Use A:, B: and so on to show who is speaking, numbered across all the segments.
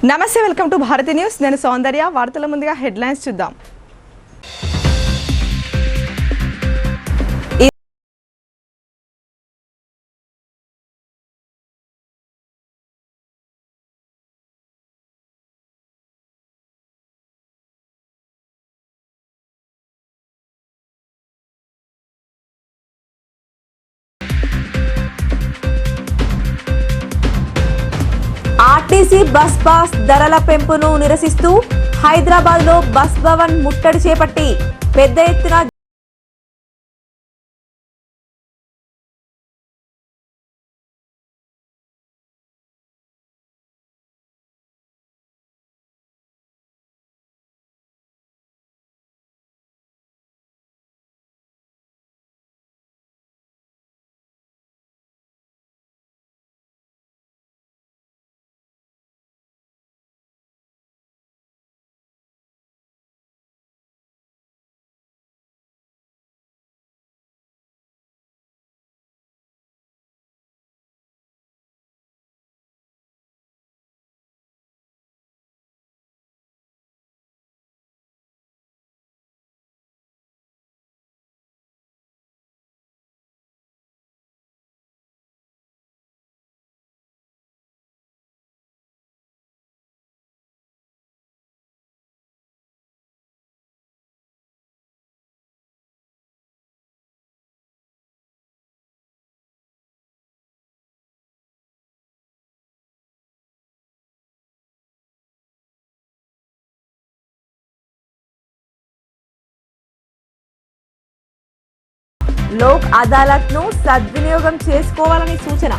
A: నమస్తే, welcome to Bharati news. నేను సౌందర్య. వార్తల ముందుగా హెడ్లైన్స్ చూద్దాం.
B: ఆర్టీసీ బస్ పాస్ ధరల పెంపును నిరసిస్తూ హైదరాబాద్ లో బస్ భవన్ ముట్టడి చేపట్టి పెద్ద ఎత్తున లోక్ అదాలత్ ను సద్వినియోగం చేసుకోవాలని సూచన.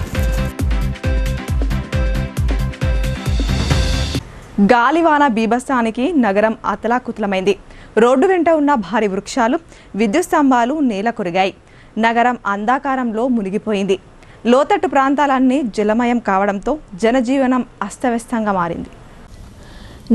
A: గాలివాన బీభత్సానికి నగరం అతలాకుతలమైంది. రోడ్డు వెంట ఉన్న భారీ వృక్షాలు, విద్యుత్ స్తంభాలు నేల కొరిగాయి. నగరం అంధకారంలో మునిగిపోయింది. లోతట్టు ప్రాంతాలన్నీ జలమయం కావడంతో జనజీవనం అస్తవ్యస్తంగా మారింది.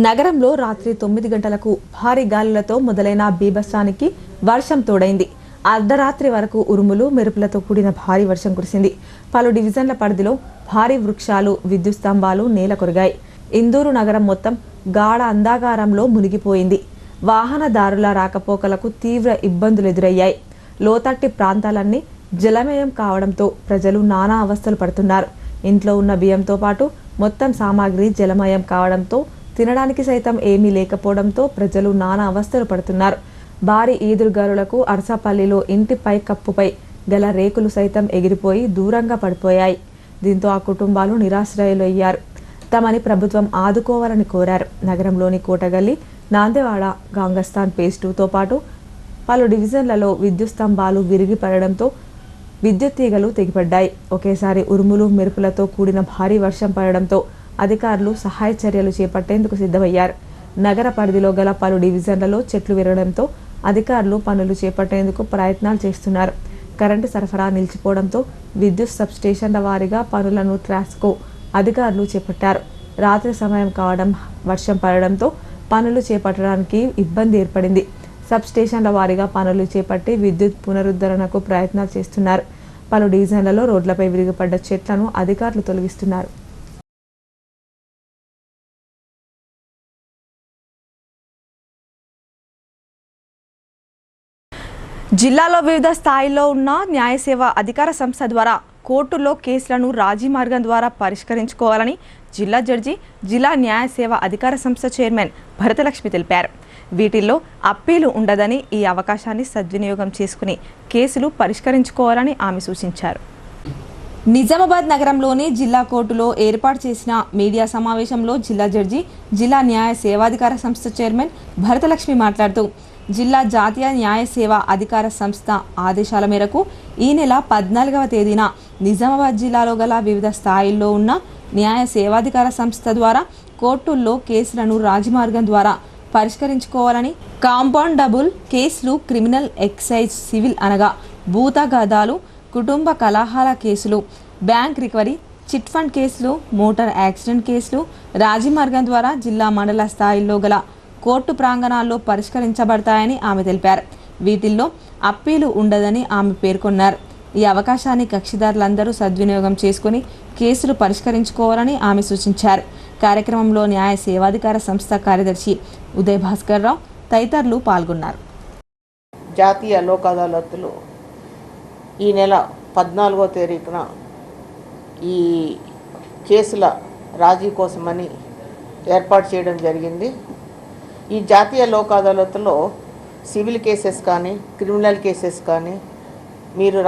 A: నగరంలో రాత్రి 9 గంటలకు భారీ గాలులతో మొదలైన బీభత్సానికి వర్షం తోడైంది. అర్ధరాత్రి వరకు ఉరుములు, మెరుపులతో కూడిన భారీ వర్షం కురిసింది. పలు డివిజన్ల పరిధిలో భారీ వృక్షాలు, విద్యుత్ స్తంభాలు నేల కొరిగాయి. ఇందూరు నగరం మొత్తం గాఢ అంధకారంలో మునిగిపోయింది. వాహనదారుల రాకపోకలకు తీవ్ర ఇబ్బందులు ఎదురయ్యాయి. లోతట్టి ప్రాంతాలన్నీ జలమయం కావడంతో ప్రజలు నానా అవస్థలు పడుతున్నారు. ఇంట్లో ఉన్న బియ్యంతో పాటు మొత్తం సామాగ్రి జలమయం కావడంతో తినడానికి సైతం ఏమీ లేకపోవడంతో ప్రజలు నానా అవస్థలు పడుతున్నారు. భారీ ఈదురుగాలులకు అరసపల్లిలో ఇంటి పై కప్పుపై గల రేకులు సైతం ఎగిరిపోయి దూరంగా పడిపోయాయి. దీంతో ఆ కుటుంబాలు నిరాశ్రయులయ్యారు. తమని ప్రభుత్వం ఆదుకోవాలని కోరారు. నగరంలోని కోటగల్లి, నాందేవాడ, గాంగస్థాన్ ఫేజ్ 2తో పాటు పలు డివిజన్లలో విద్యుత్ స్తంభాలు విరిగి పడడంతో విద్యుత్ తీగలు తెగిపడ్డాయి. ఒకేసారి ఉరుములు, మెరుపులతో కూడిన భారీ వర్షం పడడంతో అధికారులు సహాయ చర్యలు చేపట్టేందుకు సిద్ధమయ్యారు. నగర పరిధిలో గల పలు డివిజన్లలో చెట్లు విరగడంతో అధికారులు పనులు చేపట్టేందుకు ప్రయత్నాలు చేస్తున్నారు. కరెంటు సరఫరా నిలిచిపోవడంతో విద్యుత్ సబ్స్టేషన్ల వారీగా పనులను ట్రాస్కో అధికారులు చేపట్టారు. రాత్రి సమయం కావడం, వర్షం పడడంతో పనులు చేపట్టడానికి ఇబ్బంది ఏర్పడింది. సబ్స్టేషన్ల వారీగా పనులు చేపట్టి విద్యుత్ పునరుద్ధరణకు ప్రయత్నాలు చేస్తున్నారు. పలు డివిజన్లలో రోడ్లపై విరిగిపడ్డ చెట్లను అధికారులు తొలగిస్తున్నారు. జిల్లాలో వివిధ స్థాయిల్లో ఉన్న న్యాయ సేవా అధికార సంస్థ ద్వారా కోర్టుల్లో కేసులను రాజీ మార్గం ద్వారా పరిష్కరించుకోవాలని జిల్లా జడ్జి, జిల్లా న్యాయ సేవా అధికార సంస్థ చైర్మన్ భరతలక్ష్మి తెలిపారు. వీటిల్లో అప్పీలు ఉండదని, ఈ అవకాశాన్ని సద్వినియోగం చేసుకుని కేసులు పరిష్కరించుకోవాలని ఆమె సూచించారు. నిజామాబాద్ నగరంలోని జిల్లా కోర్టులో ఏర్పాటు చేసిన మీడియా సమావేశంలో జిల్లా జడ్జి, జిల్లా న్యాయ సేవాధికార సంస్థ చైర్మన్ భరతలక్ష్మి మాట్లాడుతూ, జిల్లా జాతీయ న్యాయ సేవా అధికార సంస్థ ఆదేశాల మేరకు ఈ నెల 14వ తేదీన నిజామాబాద్ జిల్లాలో గల వివిధ స్థాయిల్లో ఉన్న న్యాయ సేవాధికార సంస్థ ద్వారా కోర్టుల్లో కేసులను రాజమార్గం ద్వారా పరిష్కరించుకోవాలని, కాంపౌండబుల్ కేసులు, క్రిమినల్, ఎక్సైజ్, సివిల్ అనగా భూతగాదాలు, కుటుంబ కలహాల కేసులు, బ్యాంక్ రికవరీ, చిట్ ఫండ్ కేసులు, మోటార్ యాక్సిడెంట్ కేసులు రాజమార్గం ద్వారా జిల్లా మండల స్థాయిల్లో గల కోర్టు ప్రాంగణాల్లో పరిష్కరించబడతాయని ఆమె తెలిపారు. వీటిల్లో అప్పీలు ఉండదని ఆమె పేర్కొన్నారు. ఈ అవకాశాన్ని కక్షిదారులందరూ సద్వినియోగం చేసుకుని కేసులు పరిష్కరించుకోవాలని ఆమె సూచించారు.
B: కార్యక్రమంలో న్యాయ సేవాధికార సంస్థ కార్యదర్శి ఉదయ్ భాస్కర్ రావు తదితరులు పాల్గొన్నారు.
C: జాతీయ లోక్ అదాలత్లు ఈ నెల 14వ తారీఖున ఈ కేసుల రాజీ కోసమని ఏర్పాటు చేయడం జరిగింది. ఈ జాతీయ లోక్ అదాలత్లో సివిల్ కేసెస్ కానీ క్రిమినల్ కేసెస్ కానీ మీరు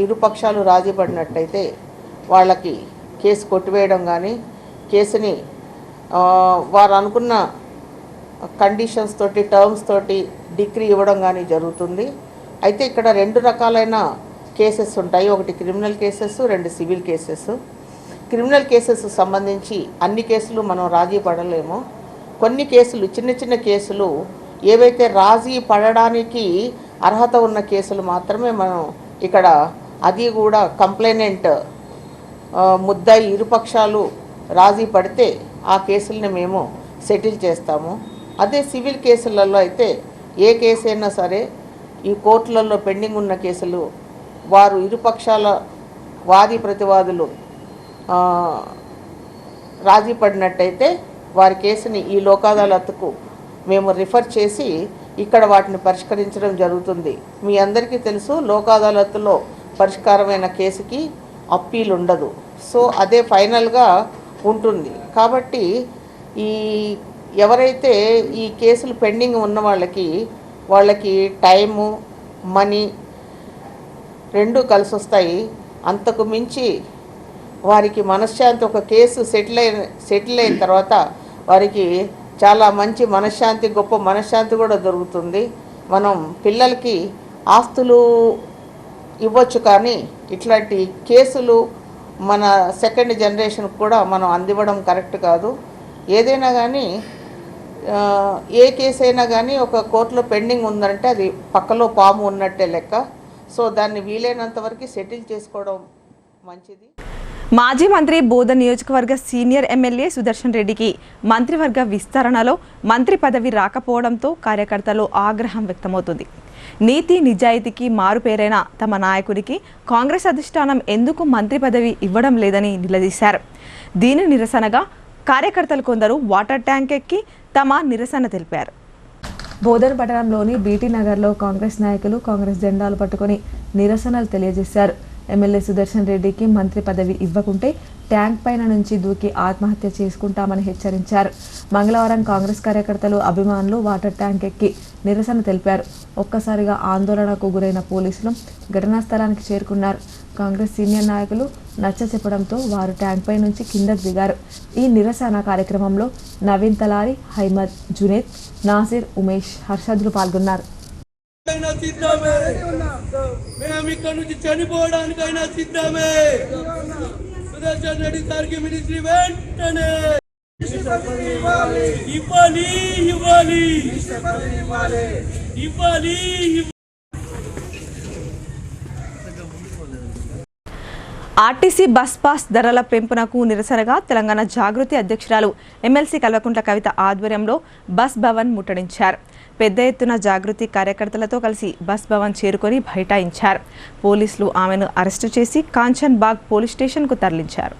C: ఇరుపక్షాలు రాజీ పడినట్టయితే వాళ్ళకి కేసు కొట్టివేయడం కానీ కేసుని వారు అనుకున్న కండిషన్స్ తోటి టర్మ్స్ తోటి డిగ్రీ ఇవ్వడం కానీ జరుగుతుంది. అయితే ఇక్కడ 2 రకాలైన కేసెస్ ఉంటాయి. ఒకటి criminal cases, 2 civil cases. Criminal cases సంబంధించి అన్ని కేసులు మనం రాజీ పడలేము. కొన్ని కేసులు చిన్న చిన్న కేసులు ఏవైతే రాజీ పడడానికి అర్హత ఉన్న కేసులు మాత్రమే మనం ఇక్కడ, అది కూడా కంప్లైనెంట్ ముద్దాయి ఇరుపక్షాలు రాజీ పడితే ఆ కేసుల్ని మేము సెటిల్ చేస్తాము. అదే సివిల్ కేసులలో అయితే ఏ కేసు అయినా సరే ఈ కోర్టులలో పెండింగ్ ఉన్న కేసులు వారు ఇరుపక్షాల వాది ప్రతివాదులు రాజీ పడినట్టయితే వారి కేసుని ఈ లోక్ అదాలత్కు మేము రిఫర్ చేసి ఇక్కడ వాటిని పరిష్కరించడం జరుగుతుంది. మీ అందరికీ తెలుసు, లోక్ అదాలత్లో పరిష్కారమైన కేసుకి అప్పీల్ ఉండదు. సో అదే ఫైనల్గా ఉంటుంది. కాబట్టి ఎవరైతే ఈ కేసులు పెండింగ్ ఉన్న వాళ్ళకి టైము మనీ 2 కలిసి వస్తాయి. అంతకు మించి వారికి మనశ్శాంతి, ఒక కేసు సెటిల్ అయిన తర్వాత వారికి చాలా మంచి మనశ్శాంతి, గొప్ప మనశ్శాంతి కూడా దొరుకుతుంది. మనం పిల్లలకి ఆస్తులు ఇవ్వచ్చు, కానీ ఇట్లాంటి కేసులు మన సెకండ్ జనరేషన్కి కూడా మనం అందివ్వడం కరెక్ట్ కాదు. ఏదైనా కానీ ఏ కేసు అయినా కానీ ఒక కోర్టులో పెండింగ్ ఉందంటే అది పక్కలో పాము ఉన్నట్టే లెక్క. సో దాన్ని వీలైనంత వరకు సెటిల్ చేసుకోవడం మంచిది.
A: మాజీ మంత్రి బోధ నియోజకవర్గ సీనియర్ ఎమ్మెల్యే సుదర్శన్ రెడ్డికి మంత్రివర్గ విస్తరణలో మంత్రి పదవి రాకపోవడంతో కార్యకర్తలు ఆగ్రహం వ్యక్తమవుతుంది. నీతి నిజాయితీకి మారుపేరైన తమ నాయకుడికి కాంగ్రెస్ అధిష్టానం ఎందుకు మంత్రి పదవి ఇవ్వడం లేదని నిలదీశారు. దీని నిరసనగా కార్యకర్తలు కొందరు వాటర్ ట్యాంక్ ఎక్కి తమ నిరసన తెలిపారు.
B: బోధన్ పట్టణంలోని బీటీ నగర్లో కాంగ్రెస్ నాయకులు కాంగ్రెస్ జెండాలు పట్టుకుని నిరసనలు తెలియజేశారు. ఎమ్మెల్యే సుదర్శన్ రెడ్డికి మంత్రి పదవి ఇవ్వకుంటే ట్యాంక్ పైన నుంచి దూకి ఆత్మహత్య చేసుకుంటామని హెచ్చరించారు. మంగళవారం కాంగ్రెస్ కార్యకర్తలు, అభిమానులు వాటర్ ట్యాంక్ ఎక్కి నిరసన తెలిపారు. ఒక్కసారిగా ఆందోళనకు గురైన పోలీసులు ఘటనా స్థలానికి చేరుకున్నారు. కాంగ్రెస్ సీనియర్ నాయకులు నచ్చ చెప్పడంతో వారు ట్యాంక్ పై నుంచి కిందకు దిగారు. ఈ నిరసన కార్యక్రమంలో నవీన్ తలారి, హైమద్, జునేద్, నాసిర్, ఉమేష్, హర్షద్లు పాల్గొన్నారు.
D: చనిపోవడానికైనా సిద్ధమే. సుదర్శన్ రెడ్డి సార్కి మినిస్ట్రీ వెంటనే ఇవ్వాలి ఇవ్వాలి ఇవ్వాలి.
A: ఆర్టీసీ బస్ పాస్ ధరల పెంపునకు నిరసనగా తెలంగాణ జాగృతి అధ్యక్షురాలు ఎమ్మెల్సీ కల్వకుంట్ల కవిత ఆధ్వర్యంలో బస్ భవన్ ముట్టడించారు. పెద్ద ఎత్తున జాగృతి కార్యకర్తలతో కలిసి బస్ భవన్ చేరుకొని బైఠాయించారు. పోలీసులు ఆమెను అరెస్టు చేసి కాంచన్ బాగ్ పోలీస్ స్టేషన్కు తరలించారు.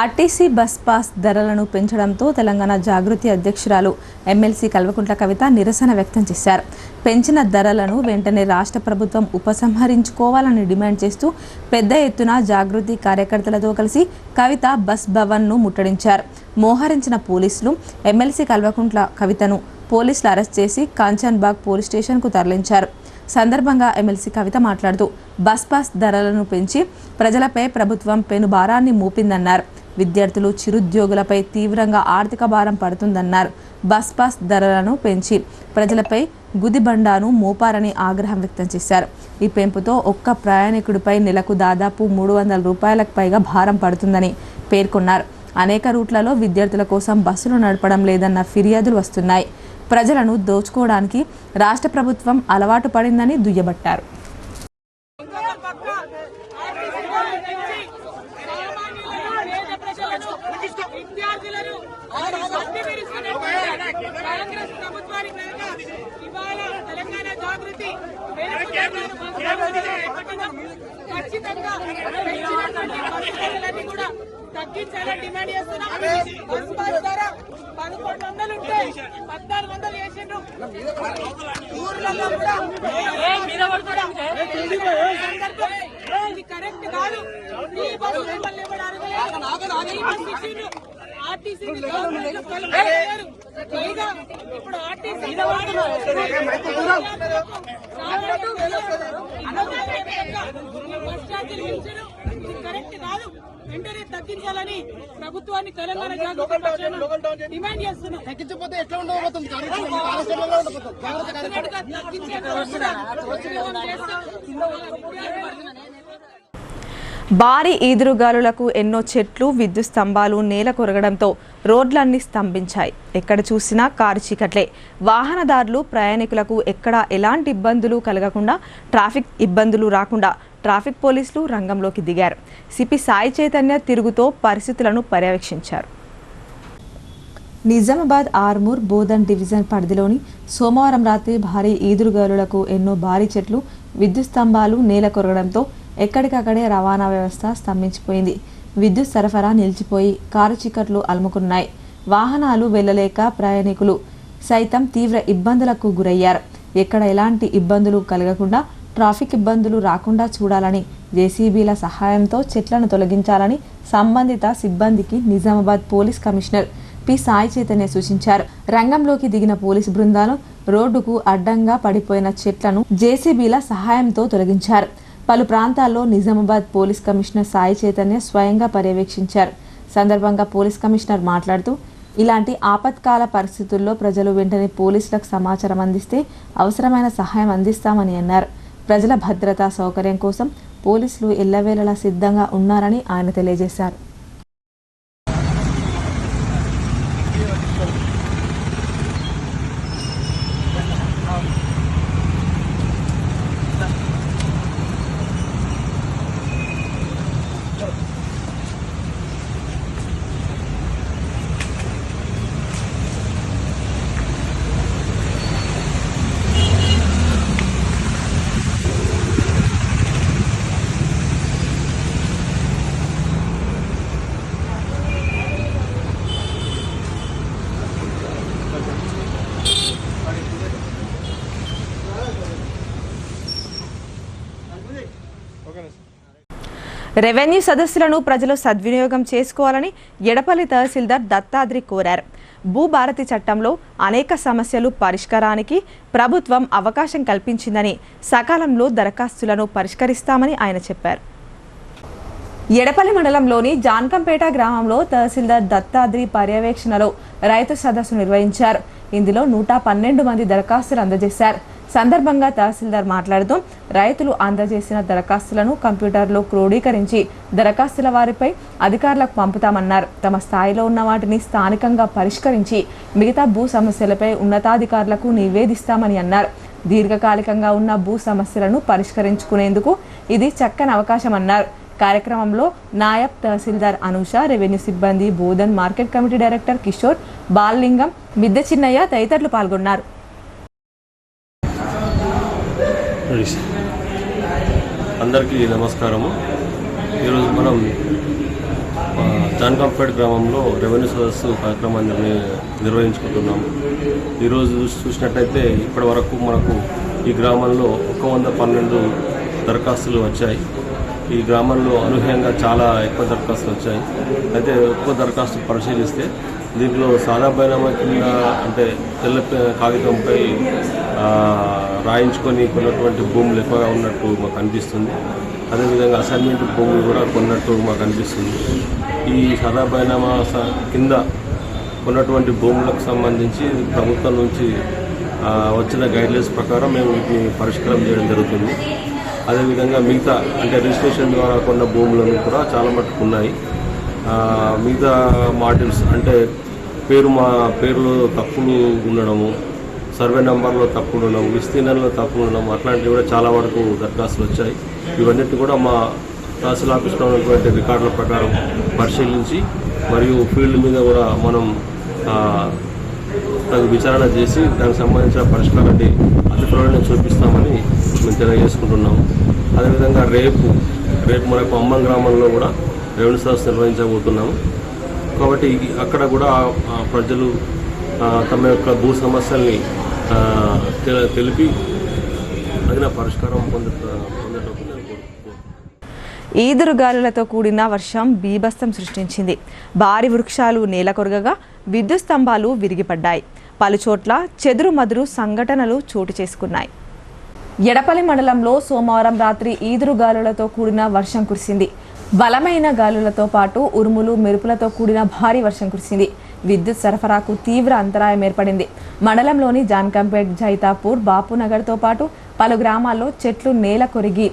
A: ఆర్టీసీ బస్ పాస్ ధరలను పెంచడంతో తెలంగాణ జాగృతి అధ్యక్షురాలు ఎమ్మెల్సీ కల్వకుంట్ల కవిత నిరసన వ్యక్తం చేశారు. పెంచిన ధరలను వెంటనే రాష్ట్ర ప్రభుత్వం ఉపసంహరించుకోవాలని డిమాండ్ చేస్తూ పెద్ద ఎత్తున జాగృతి కార్యకర్తలతో కలిసి కవిత బస్ భవన్ను ముట్టడించారు. మోహరించిన పోలీసులు ఎమ్మెల్సీ కల్వకుంట్ల కవితను పోలీసులు అరెస్ట్ చేసి కాంచన్ బాగ్ పోలీస్ స్టేషన్కు తరలించారు. సందర్భంగా ఎమ్మెల్సీ కవిత మాట్లాడుతూ బస్ పాస్ ధరలను పెంచి ప్రజలపై ప్రభుత్వం పెను భారాన్ని మోపిందన్నారు. విద్యార్థులు, చిరుద్యోగులపై తీవ్రంగా ఆర్థిక భారం పడుతుందన్నారు. బస్ పాస్ ధరలను పెంచి ప్రజలపై గుదిబండాను మోపారని ఆగ్రహం వ్యక్తం చేశారు. ఈ పెంపుతో ఒక్క ప్రయాణికుడిపై నెలకు దాదాపు 300 రూపాయలకు పైగా భారం పడుతుందని పేర్కొన్నారు. అనేక రూట్లలో విద్యార్థుల కోసం బస్సులు నడపడం లేదన్న ఫిర్యాదులు వస్తున్నాయి. ప్రజలను దోచుకోవడానికి రాష్ట్ర ప్రభుత్వం అలవాటు పడిందని దుయ్యబట్టారు.
E: తెలంగాణ జాగృతి ఖచ్చితంగా పెంచినటువంటి బస్సు ధరలన్నీ కూడా తగ్గించాలని డిమాండ్ చేస్తున్నాం. బస్సు పాస్ ధర 1100 ఉంటే 1400 చేసిండ్రు. ఊర్లలో కూడా ఇది కరెక్ట్ కాదు. ఈ బస్సు మిమ్మల్ని ఎవరు అడగలేదు. ఈ బస్సు ఇచ్చిండ్రు. ఆర్టీసీని గవర్నమెంట్ కలుపుకోలేరు. పైగా ఇప్పుడు ఆర్టీసీ బస్ ఛార్జీలు పెంచడం ఇది కరెక్ట్ కాదు. వెంటనే తగ్గించాలని ప్రభుత్వాన్ని తెలంగాణ జాగృతి పక్షాన డిమాండ్ చేస్తున్నాం. తగ్గించకపోతే ఎట్లా ఉండబోతుంది?
A: భారీ ఈదురుగాలులకు ఎన్నో చెట్లు, విద్యుత్ స్తంభాలు నేల కొరగడంతో రోడ్లన్నీ స్తంభించాయి. ఎక్కడ చూసినా కారు చీకట్లే. వాహనదారులు, ప్రయాణికులకు ఎక్కడా ఎలాంటి ఇబ్బందులు కలగకుండా, ట్రాఫిక్ ఇబ్బందులు రాకుండా ట్రాఫిక్ పోలీసులు రంగంలోకి దిగారు. సిపి సాయి చైతన్య తిరుగుతో పరిస్థితులను పర్యవేక్షించారు.
B: నిజామాబాద్ ఆర్మూర్ బోధన్ డివిజన్ పరిధిలోని సోమవారం రాత్రి భారీ ఈదురుగాలులకు ఎన్నో భారీ చెట్లు, విద్యుత్ స్తంభాలు నేల కొరగడంతో ఎక్కడికక్కడే రవాణా వ్యవస్థ స్తంభించిపోయింది. విద్యుత్ సరఫరా నిలిచిపోయి కారు చీకట్లు అలుముకున్నాయి. వాహనాలు వెళ్లలేక ప్రయాణికులు సైతం తీవ్ర ఇబ్బందులకు గురయ్యారు. ఎక్కడ ఎలాంటి ఇబ్బందులు కలగకుండా, ట్రాఫిక్ ఇబ్బందులు రాకుండా చూడాలని జేసీబీల సహాయంతో చెట్లను తొలగించాలని సంబంధిత సిబ్బందికి Nizamabad police commissioner P Sai Chaitanya సూచించారు. రంగంలోకి దిగిన పోలీసు బృందాలు రోడ్డుకు అడ్డంగా పడిపోయిన చెట్లను జేసీబీల సహాయంతో తొలగించారు. పలు ప్రాంతాల్లో నిజామాబాద్ పోలీస్ కమిషనర్ సాయి చైతన్య స్వయంగా పర్యవేక్షించారు. సందర్భంగా పోలీస్ కమిషనర్ మాట్లాడుతూ, ఇలాంటి ఆపత్కాల పరిస్థితుల్లో ప్రజలు వెంటనే పోలీసులకు సమాచారం అందిస్తే అవసరమైన సహాయం అందిస్తామని అన్నారు. ప్రజల భద్రతా సౌకర్యం కోసం పోలీసులు ఎల్లవేళలా సిద్ధంగా ఉన్నారని ఆయన తెలియజేశారు.
A: రెవెన్యూ సదస్సులను ప్రజలు సద్వినియోగం చేసుకోవాలని ఎడపల్లి తహసీల్దార్ దత్తాద్రి కోరారు. భూభారతి చట్టంలో అనేక సమస్యలు పరిష్కారానికి ప్రభుత్వం అవకాశం కల్పించిందని, సకాలంలో దరఖాస్తులను పరిష్కరిస్తామని ఆయన చెప్పారు. ఎడపల్లి మండలంలోని జాన్కంపేట గ్రామంలో తహసీల్దార్ దత్తాద్రి పర్యవేక్షణలో రైతు సదస్సు నిర్వహించారు. ఇందులో 112 మంది దరఖాస్తులు అందజేశారు. సందర్భంగా తహసీల్దార్ మాట్లాడుతూ, రైతులు అందజేసిన దరఖాస్తులను కంప్యూటర్లో క్రోడీకరించి దరఖాస్తుల వారిపై అధికారులకు పంపుతామన్నారు. తమ స్థాయిలో ఉన్న వాటిని స్థానికంగా పరిష్కరించి మిగతా భూ సమస్యలపై ఉన్నతాధికారులకు నివేదిస్తామని అన్నారు. దీర్ఘకాలికంగా ఉన్న భూ సమస్యలను పరిష్కరించుకునేందుకు ఇది చక్కని అవకాశం అన్నారు. కార్యక్రమంలో నాయబ్ తహసీల్దార్ అనూష, రెవెన్యూ సిబ్బంది, Bodhan market committee director Kishore, Balalingam, Midde Chinnaiah తదితరులు పాల్గొన్నారు.
F: అందరికీ నమస్కారము. ఈరోజు మనం జాన్కంపేట గ్రామంలో రెవెన్యూ సదస్సు కార్యక్రమాన్ని నిర్వహించుకుంటున్నాము. ఈరోజు చూసినట్లయితే ఇప్పటి వరకు మనకు ఈ గ్రామంలో 112 దరఖాస్తులు వచ్చాయి. ఈ గ్రామంలో అనూహ్యంగా చాలా ఎక్కువ దరఖాస్తులు వచ్చాయి. అయితే ఎక్కువ దరఖాస్తులు పరిశీలిస్తే దీంట్లో సాదాబైనామా కింద, అంటే తెల్ల కాగితంపై రాయించుకొని కొన్నటువంటి భూములు ఎక్కువగా ఉన్నట్టు మాకు అనిపిస్తుంది. అదేవిధంగా అసైన్మెంట్ భూములు కూడా కొన్నట్టు మాకు అనిపిస్తుంది. ఈ సాదాబైనామా కింద కొన్నటువంటి భూములకు సంబంధించి ప్రభుత్వం నుంచి వచ్చిన గైడ్లైన్స్ ప్రకారం మేము వీటిని పరిష్కారం చేయడం జరుగుతుంది. అదేవిధంగా మిగతా, అంటే రిజిస్ట్రేషన్ ద్వారా కొన్న భూములను కూడా చాలా మట్టుకు ఉన్నాయి. మిగతా మాడ్యూల్స్, అంటే పేరులో తప్పులు ఉండడము, సర్వే నెంబర్లో తప్పులు ఉండడం, విస్తీర్ణంలో తప్పులు ఉండడం, అట్లాంటివి కూడా చాలా వరకు దరఖాస్తులు వచ్చాయి. ఇవన్నిటి కూడా మా తహసీల్ ఆఫీస్లో ఉన్నటువంటి రికార్డుల ప్రకారం పరిశీలించి, మరియు ఫీల్డ్ మీద కూడా మనం తగు విచారణ చేసి దానికి సంబంధించిన పరిష్కారాన్ని అతి త్వరలో చూపిస్తామని మేము తెలియజేసుకుంటున్నాము. అదేవిధంగా రేపు రేపు మనకు అమ్మం గ్రామంలో కూడా రెవెన్యూ సదస్సు నిర్వహించబోతున్నాము. కాబట్టి అక్కడ కూడా ప్రజలు తమ యొక్క భూ సమస్యల్ని తెలిపి తగిన పరిష్కారం పొందటం.
A: ఈదురుగాలులతో కూడిన వర్షం బీభత్సం సృష్టించింది. భారీ వృక్షాలు నేలకొరగగా విద్యుత్ స్తంభాలు విరిగిపడ్డాయి. పలుచోట్ల చెదురుమదురు సంఘటనలు చోటు చేసుకున్నాయి.
B: ఎడపల్లి మండలంలో సోమవారం రాత్రి ఈదురుగాలులతో కూడిన వర్షం కురిసింది. బలమైన గాలులతో పాటు ఉరుములు మెరుపులతో కూడిన భారీ వర్షం కురిసింది. విద్యుత్ సరఫరాకు తీవ్ర అంతరాయం ఏర్పడింది. మండలంలోని జాన్కంపేట్, జైతాపూర్, బాపునగర్తో పాటు పలు గ్రామాల్లో చెట్లు నేల కొరిగి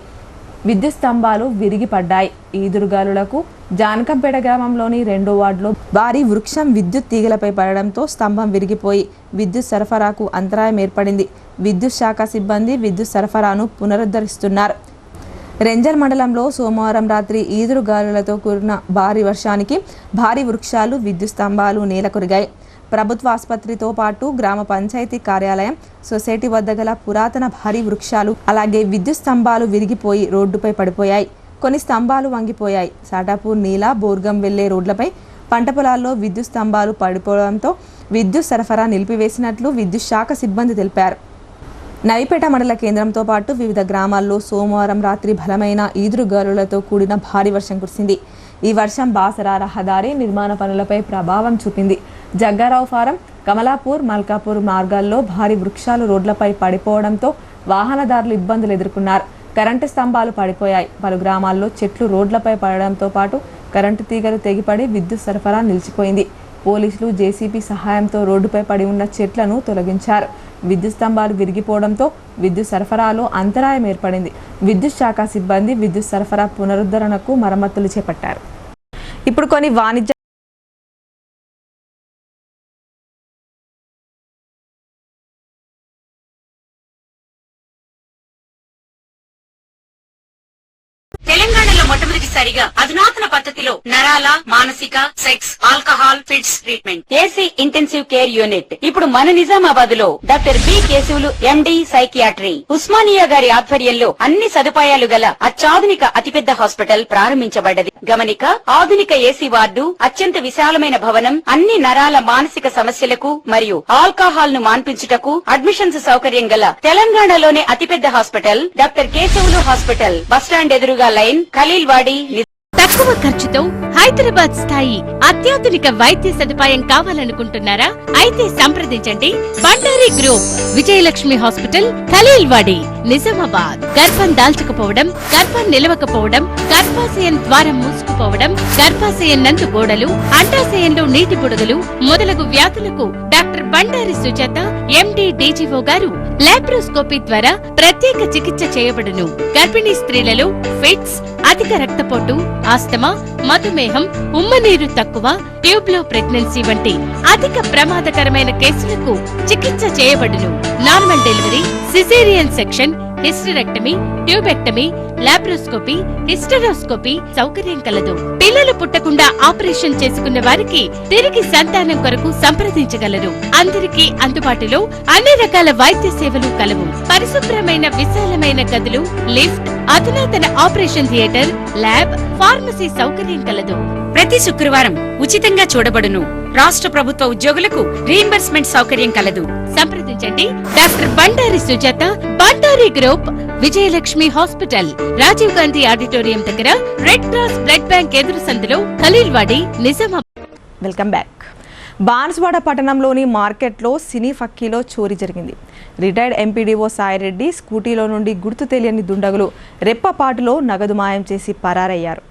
B: విద్యుత్ స్తంభాలు విరిగిపడ్డాయి. ఈదురుగాలులకు జాన్కంపేట గ్రామంలోని 2వ వార్డులో భారీ వృక్షం విద్యుత్ తీగలపై పడడంతో స్తంభం విరిగిపోయి విద్యుత్ సరఫరాకు అంతరాయం ఏర్పడింది. విద్యుత్ శాఖ సిబ్బంది విద్యుత్ సరఫరాను పునరుద్ధరిస్తున్నారు. రెంజల్ మండలంలో సోమవారం రాత్రి ఈదురుగాలులతో కూడిన భారీ వర్షానికి భారీ వృక్షాలు విద్యుత్ స్తంభాలు నేలకొరిగాయి. ప్రభుత్వ ఆసుపత్రితో పాటు గ్రామ పంచాయతీ కార్యాలయం, సొసైటీ వద్ద గల పురాతన భారీ వృక్షాలు అలాగే విద్యుత్ స్తంభాలు విరిగిపోయి రోడ్డుపై పడిపోయాయి. కొన్ని స్తంభాలు వంగిపోయాయి. సాటాపూర్, నీలా, బోర్గం వెళ్లే రోడ్లపై పంట పొలాల్లో విద్యుత్ స్తంభాలు పడిపోవడంతో విద్యుత్ సరఫరా నిలిపివేసినట్లు విద్యుత్ శాఖ సిబ్బంది తెలిపారు. నవిపేట మండల కేంద్రంతో పాటు వివిధ గ్రామాల్లో సోమవారం రాత్రి బలమైన ఈదురుగాలులతో కూడిన భారీ వర్షం కురిసింది. ఈ వర్షం బాసరా రహదారి నిర్మాణ పనులపై ప్రభావం చూపింది. జగ్గారావు ఫారం, కమలాపూర్, మల్కాపూర్ మార్గాల్లో భారీ వృక్షాలు రోడ్లపై పడిపోవడంతో వాహనదారులు ఇబ్బందులు ఎదుర్కొన్నారు. కరెంటు స్తంభాలు పడిపోయాయి. పలు గ్రామాల్లో చెట్లు రోడ్లపై పడడంతో పాటు కరెంటు తీగలు తెగిపడి విద్యుత్ సరఫరా నిలిచిపోయింది. పోలీసులు జేసీబీ సహాయంతో రోడ్డుపై పడి ఉన్న చెట్లను తొలగించారు. విద్యుత్ స్తంభాలు విరిగిపోవడంతో విద్యుత్ సరఫరాలో అంతరాయం ఏర్పడింది. విద్యుత్ శాఖ సిబ్బంది విద్యుత్ సరఫరా పునరుద్ధరణకు మరమ్మతులు చేపట్టారు. ఇప్పుడు కొన్ని వాణిజ్య
G: తెలంగాణలో మొట్టమొదటిసారిగా అధునాతన పద్ధతిలో నరాల, మానసిక, sex, alcohol, fits treatment, AC intensive care unit ఇప్పుడు మన నిజామాబాద్ లో doctor B Keshavulu MD psychiatry, Osmania గారి ఆధ్వర్యంలో అన్ని సదుపాయాలు గల అత్యాధునిక అతిపెద్ద హాస్పిటల్ ప్రారంభించబడ్డది. గమనిక, ఆధునిక ఏసీ వార్డు, అత్యంత విశాలమైన భవనం, అన్ని నరాల మానసిక సమస్యలకు మరియు ఆల్కహాల్ ను మాన్పించుటకు అడ్మిషన్స్ సౌకర్యం గల తెలంగాణలోనే అతిపెద్ద hospital doctor Keshavulu hospital, bus stand ఎదురుగా లైన్, ఖలీల్వాడి.
H: తక్కువ ఖర్చుతో హైదరాబాద్ స్థాయి అత్యాధునిక వైద్య సదుపాయం కావాలనుకుంటున్నారా? అయితే సంప్రదించండి బండారి గ్రూప్, విజయలక్ష్మి హాస్పిటల్, ఖలీల్వాడి, నిజామాబాద్. గర్భం దాల్చకపోవడం, గర్భం నిలవకపోవడం, గర్భాశయం ద్వారం మూసుకుపోవడం, గర్భాశయం నందు గోడలు, అండాశయంలో నీటి బుడగలు మొదలగు వ్యాధులకు డాక్టర్ బండారి సుజాత ఎండి డీజీఓ గారు లాప్రోస్కోపీ ద్వారా ప్రత్యేక చికిత్స చేయబడును. గర్భిణీ స్త్రీలలో ఫిట్స్, అధిక రక్తపోటు, ఆస్తమా, మధుమేహం, ఉమ్మనీరు తక్కువ, ట్యూబ్లో ప్రెగ్నెన్సీ వంటి అధిక ప్రమాదకరమైన కేసులకు చికిత్స చేయబడును. Normal delivery, caesarean section, hysterectomy, tubectomy, laparoscopy, hysteroscopy సౌకర్యం కలదు. పిల్లలు పుట్టకుండా ఆపరేషన్ చేసుకున్న వారికి తిరిగి సంతానం కొరకు సంప్రదించగలరు. అందరికీ అందుబాటులో అన్ని రకాల వైద్య సేవలు కలవు. పరిశుభ్రమైన విశాలమైన గదులు, లిఫ్ట్, అధునాతన ఆపరేషన్ థియేటర్, ల్యాబ్, ఫార్మసీ సౌకర్యం కలదు.
G: ప్రతి శుక్రవారం ఉచితంగా చూడబడును. రాష్ట్ర ప్రభుత్వ ఉద్యోగులకు రీయింబర్స్మెంట్ సౌకర్యం కలదు.
H: సంప్రదించండి doctor Bandari Sujatha, Bandari group, Vijayalakshmi hospital, Rajiv Gandhi auditorium దగ్గర, రెడ్ క్రాస్ బ్లడ్ బ్యాంక్ ఎదురు సందులో, ఖలీల్వాడి, నిజామాబాద్.
A: Welcome back. బాన్స్వాడ పట్టణంలోని మార్కెట్లో సినీ ఫక్కీలో చోరీ జరిగింది. రిటైర్డ్ ఎంపీడీఓ సాయిరెడ్డి స్కూటీలో నుండి గుర్తు తెలియని దుండగులు రెప్పపాటులో నగదు మాయం చేసి పరారయ్యారు.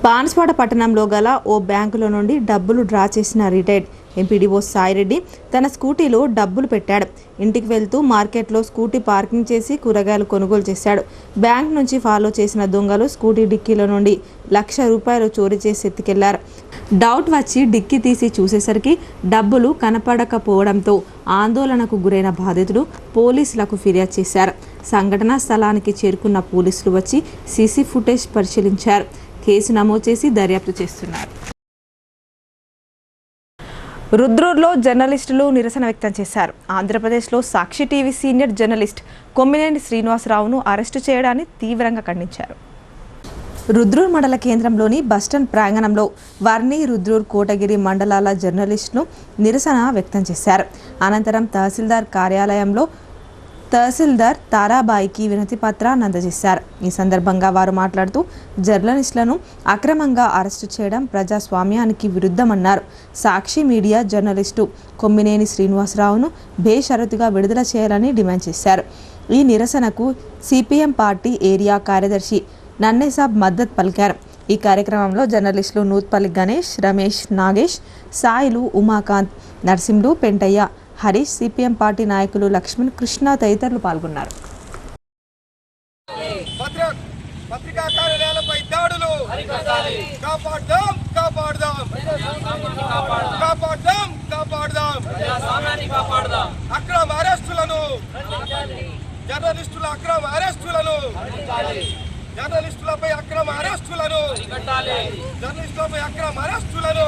A: బాన్స్వాడ పట్టణంలో గల ఓ బ్యాంకులో నుండి డబ్బులు డ్రా చేసిన రిటైర్డ్ ఎంపీడీఓ సాయిరెడ్డి తన స్కూటీలో డబ్బులు పెట్టాడు. ఇంటికి వెళ్తూ మార్కెట్లో స్కూటీ పార్కింగ్ చేసి కూరగాయలు కొనుగోలు చేశాడు. బ్యాంక్ నుంచి ఫాలో చేసిన దొంగలు స్కూటీ డిక్కీలో నుండి ₹1,00,000 చోరీ చేసి ఎత్తుకెళ్లారు. డౌట్ వచ్చి డిక్కీ తీసి చూసేసరికి డబ్బులు కనపడకపోవడంతో ఆందోళనకు గురైన బాధితుడు పోలీసులకు ఫిర్యాదు చేశారు. సంఘటనా స్థలానికి చేరుకున్న పోలీసులు వచ్చి సీసీ ఫుటేజ్ పరిశీలించారు. కేసు నమోదు చేసి దర్యాప్తు చేస్తున్నారు. రుద్రూర్లో జర్నలిస్టులు నిరసన వ్యక్తం చేశారు. ఆంధ్రప్రదేశ్లో Sakshi TV senior journalist Kommineni శ్రీనివాసరావును అరెస్టు చేయడాన్ని తీవ్రంగా ఖండించారు. రుద్రూర్ మండల కేంద్రంలోని బస్టాండ్ ప్రాంగణంలో వర్ణి, రుద్రూర్, కోటగిరి మండలాల జర్నలిస్టులు నిరసన వ్యక్తం చేశారు. అనంతరం తహసీల్దార్ కార్యాలయంలో తహసీల్దార్ తారాబాయికి వినతి పత్రాన్ని అందజేశారు. ఈ సందర్భంగా వారు మాట్లాడుతూ జర్నలిస్టులను అక్రమంగా అరెస్టు చేయడం ప్రజాస్వామ్యానికి విరుద్ధమన్నారు. సాక్షి మీడియా జర్నలిస్టు కొమ్మినేని శ్రీనివాసరావును బేషరతుగా విడుదల చేయాలని డిమాండ్ చేశారు. ఈ నిరసనకు సిపిఎం పార్టీ ఏరియా కార్యదర్శి నన్నేసాబ్ మద్దతు పలికారు. ఈ కార్యక్రమంలో జర్నలిస్టులు నూత్పల్లి గణేష్, రమేష్, నాగేష్, సాయిలు, ఉమాకాంత్, నర్సింహులు, పెంటయ్య, హరీష్, సిపిఎం పార్టీ నాయకులు లక్ష్మణ్, కృష్ణ తదితరులు పాల్గొన్నారు.
I: పత్రికా కార్యాలయాలపై దాడులు కాపాడదాం కాపాడదాం కాపాడదాం కాపాడదాం అక్రమ అరెస్టులను జర్నలిస్టుల అక్రమ అరెస్టులను జర్నలిస్టులపై అక్రమ అరెస్టులను జర్నలిస్టులపై అక్రమ అరెస్టులను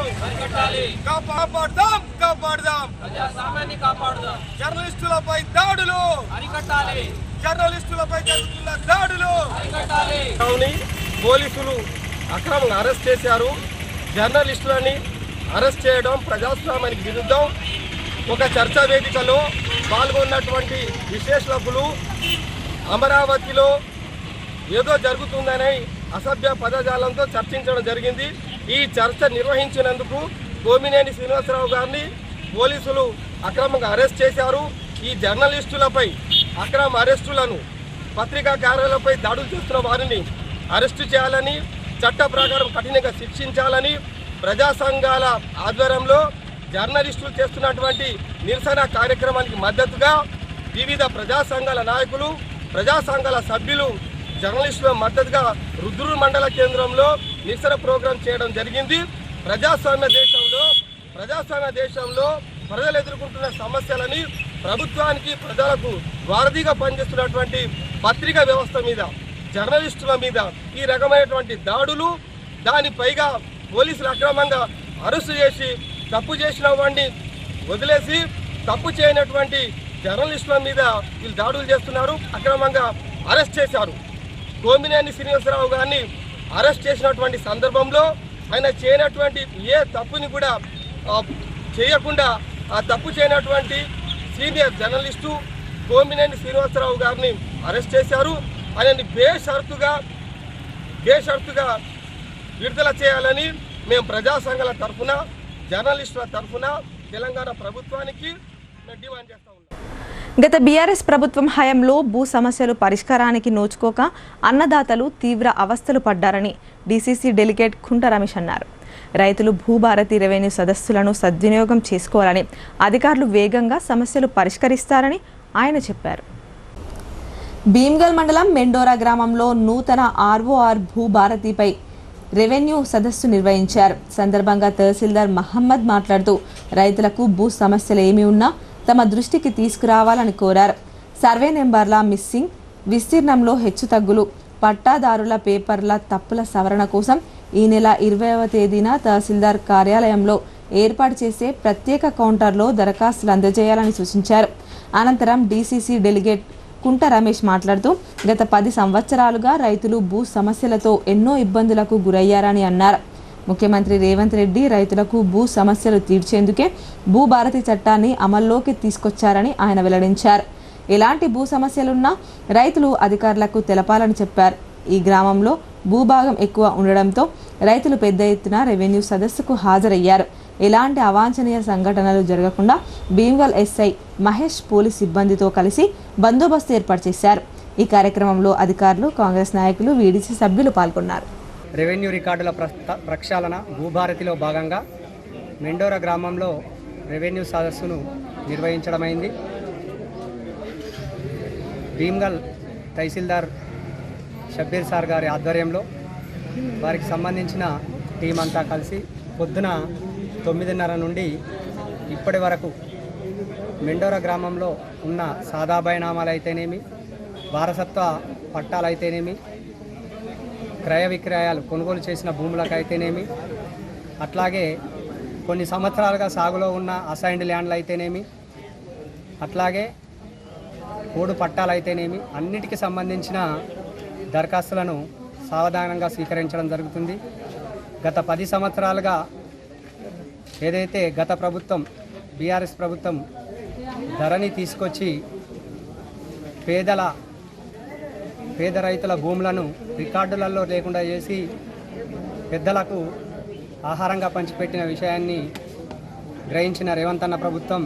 I: కాపాడదాం కాపాడదాం జర్నలిస్టులపై దాడులు జర్నలిస్టులపై జరుగుతున్న దాడులు పోలీసులు అక్రమంగా అరెస్ట్ చేశారు. జర్నలిస్టులని అరెస్ట్ చేయడం ప్రజాస్వామ్యానికి విరుద్ధం. ఒక చర్చా వేదికలో పాల్గొన్నటువంటి విశ్లేషకులు అమరావతిలో ఏదో జరుగుతుందని అసభ్య పదజాలంతో చర్చించడం జరిగింది. ఈ చర్చ నిర్వహించినందుకు కొమ్మినేని శ్రీనివాసరావు గారిని పోలీసులు అక్రమంగా అరెస్ట్ చేశారు. ఈ జర్నలిస్టులపై అక్రమ అరెస్టులను, పత్రికా కార్యాలయాలపై దాడులు చేస్తున్న వారిని అరెస్టు చేయాలని, చట్ట ప్రకారం కఠినంగా శిక్షించాలని ప్రజా సంఘాల ఆధ్వర్యంలో జర్నలిస్టులు చేస్తున్నటువంటి నిరసన కార్యక్రమానికి మద్దతుగా వివిధ ప్రజా సంఘాల నాయకులు, ప్రజా సంఘాల సభ్యులు జర్నలిస్టుల మద్దతుగా రుద్రూర్ మండల కేంద్రంలో నిరసన ప్రోగ్రాం చేయడం జరిగింది. ప్రజాస్వామ్య దేశంలో ప్రజలు ఎదుర్కొంటున్న సమస్యలని ప్రభుత్వానికి, ప్రజలకు వారధిగా పనిచేస్తున్నటువంటి పత్రికా వ్యవస్థ మీద, జర్నలిస్టుల మీద ఈ రకమైనటువంటి దాడులు, దానిపైగా పోలీసులు అక్రమంగా అరెస్టు చేసి తప్పు చేసిన వాడిని వదిలేసి తప్పు చేయనటువంటి జర్నలిస్టుల మీద వీళ్ళు దాడులు చేస్తున్నారు. అక్రమంగా అరెస్ట్ చేశారు. కొమ్మినేని శ్రీనివాసరావు గారిని అరెస్ట్ చేసినటువంటి సందర్భంలో ఆయన చేయనటువంటి ఏ తప్పుని కూడా చేయకుండా ఆ తప్పు చేయనటువంటి సీనియర్ జర్నలిస్టు కొమ్మినేని శ్రీనివాసరావు గారిని అరెస్ట్ చేశారు. ఆయనని బేషరతుగా విడుదల చేయాలని మేము ప్రజా సంఘాల తరఫున, జర్నలిస్టుల తరఫున తెలంగాణ ప్రభుత్వానికి మేము డిమాండ్ చేస్తా ఉన్నాం.
A: గత బీఆర్ఎస్ ప్రభుత్వం హయాంలో భూ సమస్యలు పరిష్కారానికి నోచుకోక అన్నదాతలు తీవ్ర అవస్థలు పడ్డారని డీసీసీ డెలిగేట్ కుంట రమేష్ అన్నారు. రైతులు భూభారతి రెవెన్యూ సదస్సులను సద్వినియోగం చేసుకోవాలని, అధికారులు వేగంగా సమస్యలు పరిష్కరిస్తారని ఆయన చెప్పారు. భీమ్గల్ మండలం మెండోరా గ్రామంలో నూతన ఆర్ఓఆర్ భూభారతిపై రెవెన్యూ సదస్సు నిర్వహించారు. సందర్భంగా తహసీల్దార్ మహమ్మద్ మాట్లాడుతూ రైతులకు భూ సమస్యలు ఏమి ఉన్నా తమ దృష్టికి తీసుకురావాలని కోరారు. సర్వే నెంబర్ల మిస్సింగ్, విస్తీర్ణంలో హెచ్చుతగ్గులు, పట్టాదారుల పేపర్ల తప్పుల సవరణ కోసం ఈ నెల 20వ తేదీన తహసీల్దార్ కార్యాలయంలో ఏర్పాటు చేసే ప్రత్యేక కౌంటర్లో దరఖాస్తులు అందజేయాలని సూచించారు. అనంతరం డీసీసీ డెలిగేట్ కుంట రమేష్ మాట్లాడుతూ గత 10 సంవత్సరాలుగా రైతులు భూ సమస్యలతో ఎన్నో ఇబ్బందులకు గురయ్యారని అన్నారు. ముఖ్యమంత్రి రేవంత్ రెడ్డి రైతులకు భూ సమస్యలు తీర్చేందుకే భూభారతి చట్టాన్ని అమల్లోకి తీసుకొచ్చారని ఆయన వెల్లడించారు. ఎలాంటి భూ సమస్యలున్నా రైతులు అధికారులకు తెలపాలని చెప్పారు. ఈ గ్రామంలో భూభాగం ఎక్కువ ఉండడంతో రైతులు పెద్ద ఎత్తున రెవెన్యూ సదస్సుకు హాజరయ్యారు. ఎలాంటి అవాంఛనీయ సంఘటనలు జరగకుండా భీమ్గల్ ఎస్ఐ మహేష్ పోలీస్ సిబ్బందితో కలిసి బందోబస్తు ఏర్పాటు చేశారు. ఈ కార్యక్రమంలో అధికారులు, కాంగ్రెస్ నాయకులు, వీడీసీ సభ్యులు పాల్గొన్నారు.
J: రెవెన్యూ రికార్డుల ప్రక్షాళన భూభారతిలో భాగంగా మెండోరా గ్రామంలో రెవెన్యూ సదస్సును నిర్వహించడమైంది. భీమ్గల్ తహసీల్దార్ షబ్బీర్ సార్ గారి ఆధ్వర్యంలో వారికి సంబంధించిన టీం అంతా కలిసి పొద్దున 9:30 నుండి ఇప్పటి వరకు మెండోరా గ్రామంలో ఉన్న సాదా బైనామాలు అయితేనేమి, వారసత్వ పట్టాలు అయితేనేమి, క్రయ విక్రయాలు కొనుగోలు చేసిన భూములకు అయితేనేమి, అట్లాగే కొన్ని సంవత్సరాలుగా సాగులో ఉన్న అసైన్డ్ ల్యాండ్లు అయితేనేమి, అట్లాగే పోడు పట్టాలు అయితేనేమి, అన్నిటికీ సంబంధించిన దరఖాస్తులను సావధానంగా స్వీకరించడం జరుగుతుంది. గత 10 సంవత్సరాలుగా ఏదైతే గత ప్రభుత్వం బీఆర్ఎస్ ప్రభుత్వం ధరణి తీసుకొచ్చి పేద రైతుల భూములను రికార్డులలో లేకుండా చేసి పెద్దలకు ఆహారంగా పంచిపెట్టిన విషయాన్ని గ్రహించిన రేవంత్ అన్న ప్రభుత్వం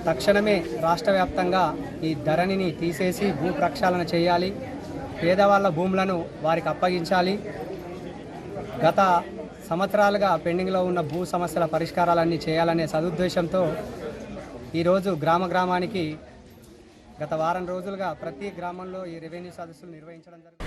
J: తక్షణమే రాష్ట్ర వ్యాప్తంగా ఈ ధరణిని తీసేసి భూ ప్రక్షాళన చేయాలి, పేదవాళ్ళ భూములను వారికి అప్పగించాలి. గత సంవత్సరాలుగా పెండింగ్లో ఉన్న భూ సమస్యల పరిష్కారాలన్నీ చేయాలనే సదుద్దేశంతో ఈరోజు గ్రామానికి గత వారం రోజులుగా ప్రతి గ్రామంలో ఈ రెవెన్యూ సదస్సులు నిర్వహించడం జరుగుతుంది.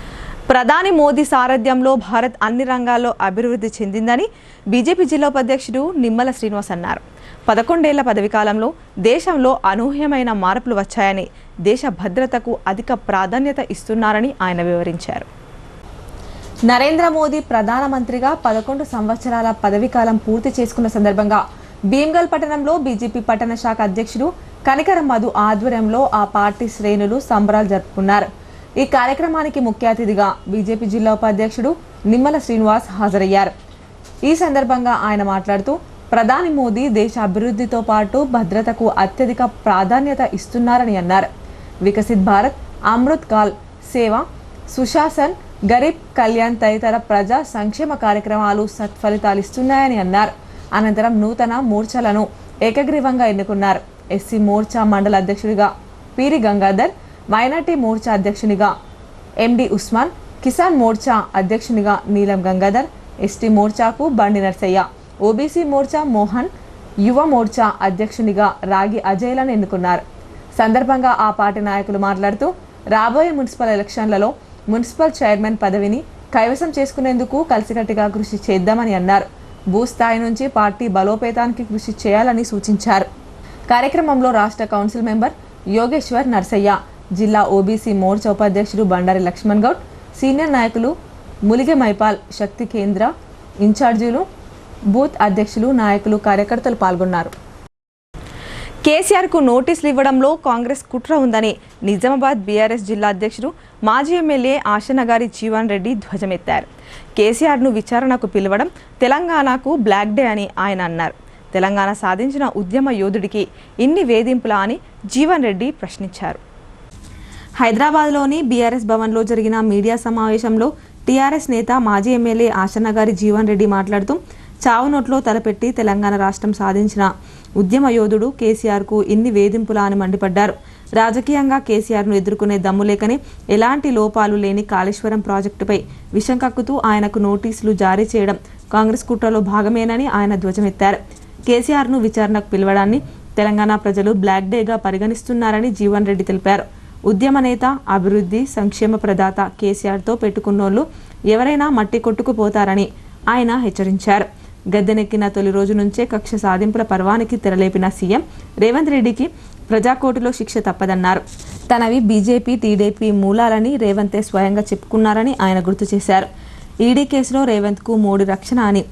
A: ప్రధాని మోదీ సారథ్యంలో భారత్ అన్ని రంగాల్లో అభివృద్ధి చెందిందని బీజేపీ జిల్లా ఉపాధ్యక్షుడు నిమ్మల శ్రీనివాస్ అన్నారు. 11 ఏళ్ల పదవి కాలంలో దేశంలో అనూహ్యమైన మార్పులు వచ్చాయని, దేశ భద్రతకు అధిక ప్రాధాన్యత ఇస్తున్నారని ఆయన వివరించారు.
B: నరేంద్ర మోదీ ప్రధానమంత్రిగా 11 సంవత్సరాల పదవీకాలం పూర్తి చేసుకున్న సందర్భంగా భీమ్గల్ పట్టణంలో బీజేపీ పట్టణ శాఖ అధ్యక్షుడు కనికరం మధు ఆధ్వర్యంలో ఆ పార్టీ శ్రేణులు సంబరాలు జరుపుకున్నారు. ఈ కార్యక్రమానికి ముఖ్య అతిథిగా బీజేపీ జిల్లా ఉపాధ్యక్షుడు నిమ్మల శ్రీనివాస్ హాజరయ్యారు. ఈ సందర్భంగా ఆయన మాట్లాడుతూ ప్రధాని మోదీ దేశ అభివృద్ధితో పాటు భద్రతకు అత్యధిక ప్రాధాన్యత ఇస్తున్నారని అన్నారు. వికసిత్ భారత్, అమృత్ కాల్, సేవ, సుశాసన్, గరీబ్ కళ్యాణ్ తదితర ప్రజా సంక్షేమ కార్యక్రమాలు సత్ఫలితాలు ఇస్తున్నాయని అన్నారు. అనంతరం నూతన మోర్చాలను ఏకగ్రీవంగా ఎన్నుకున్నారు. ఎస్సీ మోర్చా మండల అధ్యక్షుడిగా పీరి గంగాధర్, మైనార్టీ మోర్చా అధ్యక్షునిగా ఎండి ఉస్మాన్, కిసాన్ మోర్చా అధ్యక్షునిగా నీలం గంగాధర్, ఎస్టీ మోర్చాకు బండి నర్సయ్య, ఓబీసీ మోర్చా మోహన్, యువ మోర్చా అధ్యక్షునిగా రాగి అజయ్లను ఎన్నుకున్నారు. సందర్భంగా ఆ పార్టీ నాయకులు మాట్లాడుతూ రాబోయే మున్సిపల్ ఎలక్షన్లలో మున్సిపల్ చైర్మన్ పదవిని కైవసం చేసుకునేందుకు కలిసికట్టుగా కృషి చేద్దామని అన్నారు. భూస్థాయి నుంచి పార్టీ బలోపేతానికి కృషి చేయాలని సూచించారు. కార్యక్రమంలో రాష్ట్ర కౌన్సిల్ మెంబర్ యోగేశ్వర్ నర్సయ్య, జిల్లా ఓబీసీ మోర్చా ఉపాధ్యక్షుడు బండారి లక్ష్మణ్ గౌడ్, సీనియర్ నాయకులు ములిగె మైపాల్, శక్తి కేంద్ర ఇన్ఛార్జీలు, బూత్ అధ్యక్షులు, నాయకులు, కార్యకర్తలు పాల్గొన్నారు. కేసీఆర్కు నోటీసులు ఇవ్వడంలో కాంగ్రెస్ కుట్ర ఉందని నిజామాబాద్ బీఆర్ఎస్ జిల్లా అధ్యక్షుడు మాజీ ఎమ్మెల్యే ఆశనగారి జీవన్ రెడ్డి ధ్వజమెత్తారు. కేసీఆర్ను విచారణకు పిలవడం తెలంగాణకు బ్లాక్ డే అని ఆయన అన్నారు. తెలంగాణ సాధించిన ఉద్యమ యోధుడికి ఇన్ని వేధింపులా అని జీవన్ రెడ్డి ప్రశ్నించారు. హైదరాబాద్లోని బీఆర్ఎస్ భవన్లో జరిగిన మీడియా సమావేశంలో టీఆర్ఎస్ నేత మాజీ ఎమ్మెల్యే ఆశనగారి జీవన్ రెడ్డి మాట్లాడుతూ చావు నోట్లో తలపెట్టి తెలంగాణ రాష్ట్రం సాధించిన ఉద్యమ యోధుడు కేసీఆర్కు ఇన్ని వేధింపులా అని మండిపడ్డారు. రాజకీయంగా కేసీఆర్ను ఎదుర్కొనే దమ్ము లేకని ఎలాంటి లోపాలు లేని కాళేశ్వరం ప్రాజెక్టుపై విషం కక్కుతూ ఆయనకు నోటీసులు జారీ చేయడం కాంగ్రెస్ కుట్రలో భాగమేనని ఆయన ధ్వజమెత్తారు. కేసీఆర్ను విచారణకు పిలవడాన్ని తెలంగాణ ప్రజలు బ్లాక్ డేగా పరిగణిస్తున్నారని జీవన్ రెడ్డి తెలిపారు. ఉద్యమ నేత, అభివృద్ధి సంక్షేమ ప్రదాత కేసీఆర్తో పెట్టుకున్నోళ్లు ఎవరైనా మట్టి కొట్టుకుపోతారని ఆయన హెచ్చరించారు. గద్దెనెక్కిన తొలి రోజు నుంచే కక్ష సాధింపుల పర్వానికి తెరలేపిన సీఎం రేవంత్ రెడ్డికి ప్రజాకోర్టులో శిక్ష తప్పదన్నారు. తనవి బీజేపీ, టీడీపీ మూలాలని రేవంతే స్వయంగా చెప్పుకున్నారని ఆయన గుర్తు చేశారు. ఈడీ కేసులో రేవంత్కు మోడీ రక్షణ అని,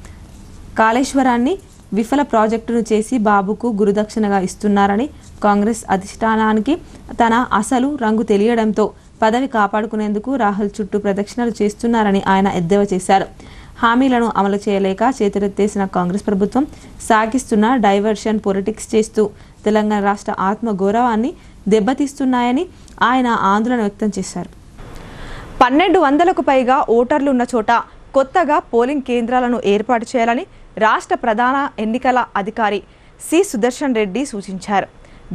B: కాళేశ్వరాన్ని విఫల ప్రాజెక్టును చేసి బాబుకు గురుదక్షిణగా ఇస్తున్నారని, కాంగ్రెస్ అధిష్టానానికి తన అసలు రంగు తెలియడంతో పదవి కాపాడుకునేందుకు రాహుల్ చుట్టూ ప్రదక్షిణలు చేస్తున్నారని ఆయన ఎద్దేవా చేశారు. హామీలను అమలు చేయలేక చేతులెత్తేసిన కాంగ్రెస్ ప్రభుత్వం సాగిస్తున్న డైవర్షన్ పొలిటిక్స్ చేస్తూ తెలంగాణ రాష్ట్ర ఆత్మ గౌరవాన్ని దెబ్బతీస్తున్నాయని ఆయన ఆందోళన వ్యక్తం చేశారు. 1200కు పైగా ఓటర్లు ఉన్న చోట కొత్తగా పోలింగ్ కేంద్రాలను ఏర్పాటు చేయాలని రాష్ట్ర ప్రధాన ఎన్నికల అధికారి సి సుదర్శన్ రెడ్డి సూచించారు.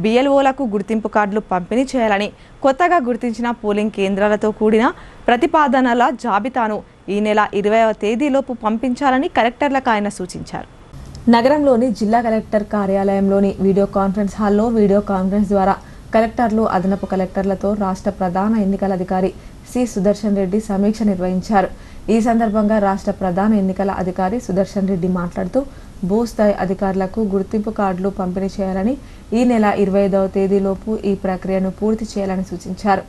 B: బిఎల్ఓలకు గుర్తింపు కార్డులు పంపిణీ చేయాలని, కొత్తగా గుర్తించిన పోలింగ్ కేంద్రాలతో కూడిన ప్రతిపాదనల జాబితాను ఈ నెల 20వ తేదీలోపు పంపించాలని కలెక్టర్లకు ఆయన సూచించారు. నగరంలోని జిల్లా కలెక్టర్ కార్యాలయంలోని వీడియో కాన్ఫరెన్స్ హాల్లో వీడియో కాన్ఫరెన్స్ ద్వారా కలెక్టర్లు, అదనపు కలెక్టర్లతో రాష్ట్ర ప్రధాన ఎన్నికల అధికారి సి సుదర్శన్ రెడ్డి సమీక్ష నిర్వహించారు. ఈ సందర్భంగా రాష్ట్ర ప్రధాన ఎన్నికల అధికారి సుదర్శన్ రెడ్డి మాట్లాడుతూ భూస్థాయి అధికారులకు గుర్తింపు కార్డులు పంపిణీ చేయాలని, ఈ నెల 25వ తేదీలోపు ఈ ప్రక్రియను పూర్తి చేయాలని సూచించారు.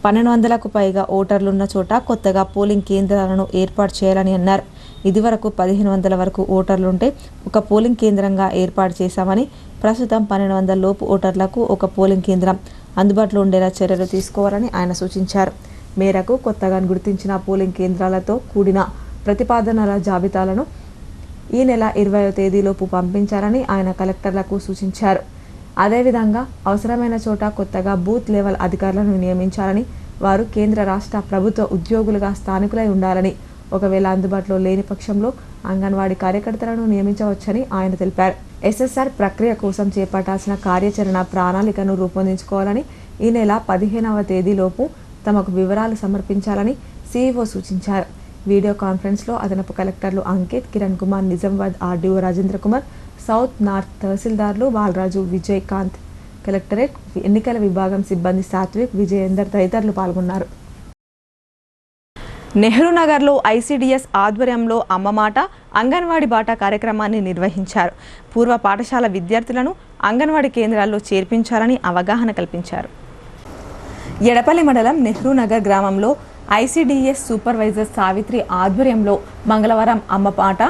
B: 1200కు పైగా ఓటర్లున్న చోట కొత్తగా పోలింగ్ కేంద్రాలను ఏర్పాటు చేయాలని అన్నారు. ఇదివరకు 1500 వరకు ఓటర్లుంటే ఒక పోలింగ్ కేంద్రంగా ఏర్పాటు చేశామని, ప్రస్తుతం 1200 లోపు ఓటర్లకు ఒక పోలింగ్ కేంద్రం అందుబాటులో ఉండేలా చర్యలు తీసుకోవాలని ఆయన సూచించారు. మేరకు కొత్తగా గుర్తించిన పోలింగ్ కేంద్రాలతో కూడిన ప్రతిపాదనల జాబితాలను ఈ నెల 20వ తేదీలోపు పంపించాలని ఆయన కలెక్టర్లకు సూచించారు. అదేవిధంగా అవసరమైన చోట కొత్తగా బూత్ లెవెల్ అధికారులను నియమించాలని, వారు కేంద్ర రాష్ట్ర ప్రభుత్వ ఉద్యోగులుగా స్థానికులై ఉండాలని, ఒకవేళ అందుబాటులో లేని పక్షంలో అంగన్వాడీ కార్యకర్తలను నియమించవచ్చని ఆయన తెలిపారు. ఎస్ఎస్ఆర్ ప్రక్రియ కోసం చేపట్టాల్సిన కార్యాచరణ ప్రణాళికను రూపొందించుకోవాలని, ఈ నెల 15వ తేదీలోపు తమకు వివరాలు సమర్పించాలని సీఈఓ సూచించారు. వీడియో కాన్ఫరెన్స్లో అదనపు కలెక్టర్లు Ankit, Kiran Kumar, Nizamabad RDO Rajendra Kumar, south north తహసీల్దార్లు బాలరాజు, విజయకాంత్, కలెక్టరేట్ ఎన్నికల విభాగం సిబ్బంది సాత్విక్, విజయేందర్ తదితరులు పాల్గొన్నారు.
A: నెహ్రూ నగర్లో ఐసీడీఎస్ ఆధ్వర్యంలో అమ్మమాట అంగన్వాడీ బాట కార్యక్రమాన్ని నిర్వహించారు. పూర్వ పాఠశాల విద్యార్థులను అంగన్వాడీ కేంద్రాల్లో చేర్పించాలని అవగాహన కల్పించారు. ఎడపల్లి మండలం నెహ్రూ నగర్ గ్రామంలో ఐసీడీఎస్ సూపర్వైజర్ సావిత్రి ఆధ్వర్యంలో మంగళవారం అమ్మపాట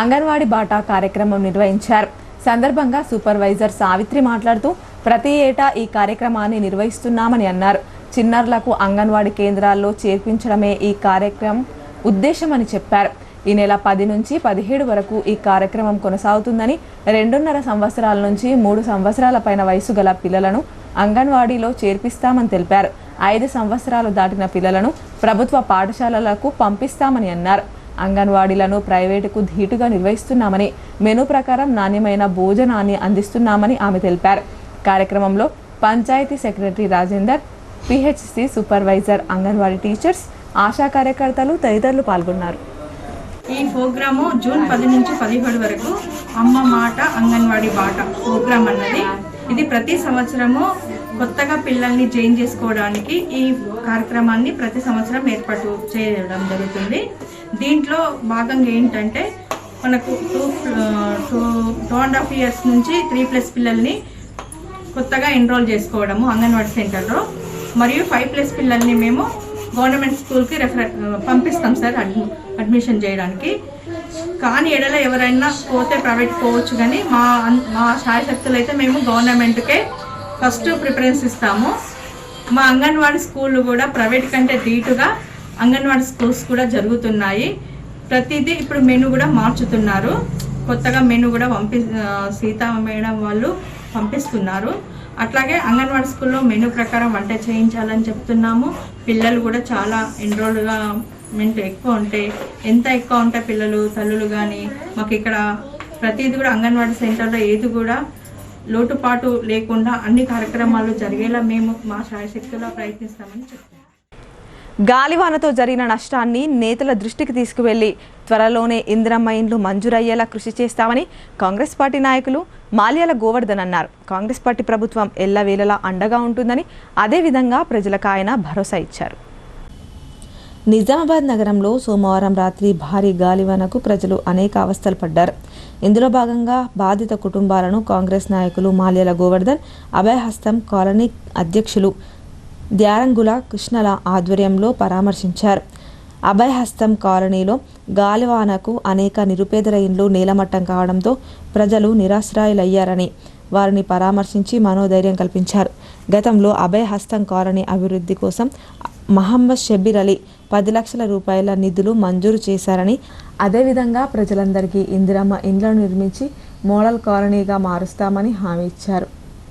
A: అంగన్వాడీ బాట కార్యక్రమం నిర్వహించారు. సందర్భంగా సూపర్వైజర్ సావిత్రి మాట్లాడుతూ ప్రతి ఏటా ఈ కార్యక్రమాన్ని నిర్వహిస్తున్నామని అన్నారు. చిన్నారులకు అంగన్వాడీ కేంద్రాల్లో చేర్పించడమే ఈ కార్యక్రమం ఉద్దేశమని చెప్పారు. ఈ నెల 10 నుంచి 17 వరకు ఈ కార్యక్రమం కొనసాగుతుందని, 2.5 సంవత్సరాల నుంచి 3 సంవత్సరాల పైన వయసు గల పిల్లలను అంగన్వాడీలో చేర్పిస్తామని తెలిపారు. 5 సంవత్సరాలు దాటిన పిల్లలను ప్రభుత్వ పాఠశాలలకు పంపిస్తామని అన్నారు. అంగన్వాడీలను ప్రైవేటుకు ధీటుగా నిర్వహిస్తున్నామని, మెనూ ప్రకారం నాణ్యమైన భోజనాన్ని అందిస్తున్నామని ఆమె తెలిపారు. కార్యక్రమంలో panchayat secretary Rajender, PHC supervisor, anganwadi teachers, ASHA కార్యకర్తలు తదితరులు పాల్గొన్నారు.
K: ఈ ప్రోగ్రాము జూన్ 10 నుంచి 17 వరకు అమ్మ మాట అంగన్వాడీ బాట ప్రోగ్రాం అన్నది. ఇది ప్రతి సంవత్సరము కొత్తగా పిల్లల్ని జాయిన్ చేసుకోవడానికి ఈ కార్యక్రమాన్ని ప్రతి సంవత్సరం ఏర్పాటు చేయడం జరుగుతుంది. దీంట్లో భాగంగా ఏంటంటే మనకు 2.5 years నుంచి 3+ పిల్లల్ని కొత్తగా ఎన్రోల్ చేసుకోవడము అంగన్వాడీ సెంటర్లో, మరియు 5+ పిల్లల్ని మేము గవర్నమెంట్ స్కూల్కి పంపిస్తాం సార్ అడ్మిషన్ చేయడానికి. కానీ ఎడల ఎవరైనా పోతే ప్రైవేట్ పోవచ్చు, కానీ మా శాయశక్తులు అయితే మేము గవర్నమెంట్కే ఫస్ట్ ప్రిఫరెన్స్ ఇస్తాము. మా అంగన్వాడీ స్కూళ్ళు కూడా ప్రైవేట్ కంటే ధీటుగా అంగన్వాడీ స్కూల్స్ కూడా జరుగుతున్నాయి. ప్రతిదీ ఇప్పుడు మెనూ కూడా మార్చుతున్నారు. కొత్తగా మెనూ కూడా సీతా మేడం వాళ్ళు పంపిస్తున్నారు. అట్లాగే అంగన్వాడీ స్కూల్లో మెనూ ప్రకారం వంట చేయించాలని చెప్తున్నాము. పిల్లలు కూడా చాలా ఎన్రోల్మెంట్ ఎక్కువ ఉంటాయి. ఎంత ఎక్కువ ఉంటే పిల్లలు తల్లులు కానీ మాకు ఇక్కడ ప్రతిదీ కూడా అంగన్వాడీ సెంటర్లో ఏది కూడా లోటుపాటు లేకుండా అన్ని కార్యక్రమాలు జరిగేలా మేము మా శాయశక్తిలో ప్రయత్నిస్తామని చెప్తున్నాం.
A: గాలివానతో జరిగిన నష్టాన్ని నేతల దృష్టికి తీసుకువెళ్లి త్వరలోనే ఇందిరమ్మ ఇండ్లు మంజూరయ్యేలా కృషి చేస్తామని కాంగ్రెస్ పార్టీ నాయకులు మాల్యాల గోవర్ధన్ అన్నారు. కాంగ్రెస్ పార్టీ ప్రభుత్వం ఎల్లవేళలా అండగా ఉంటుందని, అదేవిధంగా ప్రజలకు ఆయన భరోసా ఇచ్చారు. నిజామాబాద్ నగరంలో సోమవారం రాత్రి భారీ గాలివానకు ప్రజలు అనేక అవస్థలు పడ్డారు. ఇందులో భాగంగా బాధిత కుటుంబాలను కాంగ్రెస్ నాయకులు మాల్యాల గోవర్ధన్, అభయహస్తం కాలనీ అధ్యక్షులు ద్యారంగుల కృష్ణల ఆధ్వర్యంలో పరామర్శించారు. అభయహస్తం కాలనీలో గాలివానకు అనేక నిరుపేదల ఇండ్లు నేలమట్టం కావడంతో ప్రజలు నిరాశ్రయులయ్యారని వారిని పరామర్శించి మనోధైర్యం కల్పించారు. గతంలో అభయహస్తం కాలనీ అభివృద్ధి కోసం మహమ్మద్ షబ్బీర్ అలీ 10 లక్షల రూపాయల నిధులు మంజూరు చేశారని, అదేవిధంగా ప్రజలందరికీ ఇందిరమ్మ ఇండ్లను నిర్మించి మోడల్ కాలనీగా మారుస్తామని హామీ ఇచ్చారు.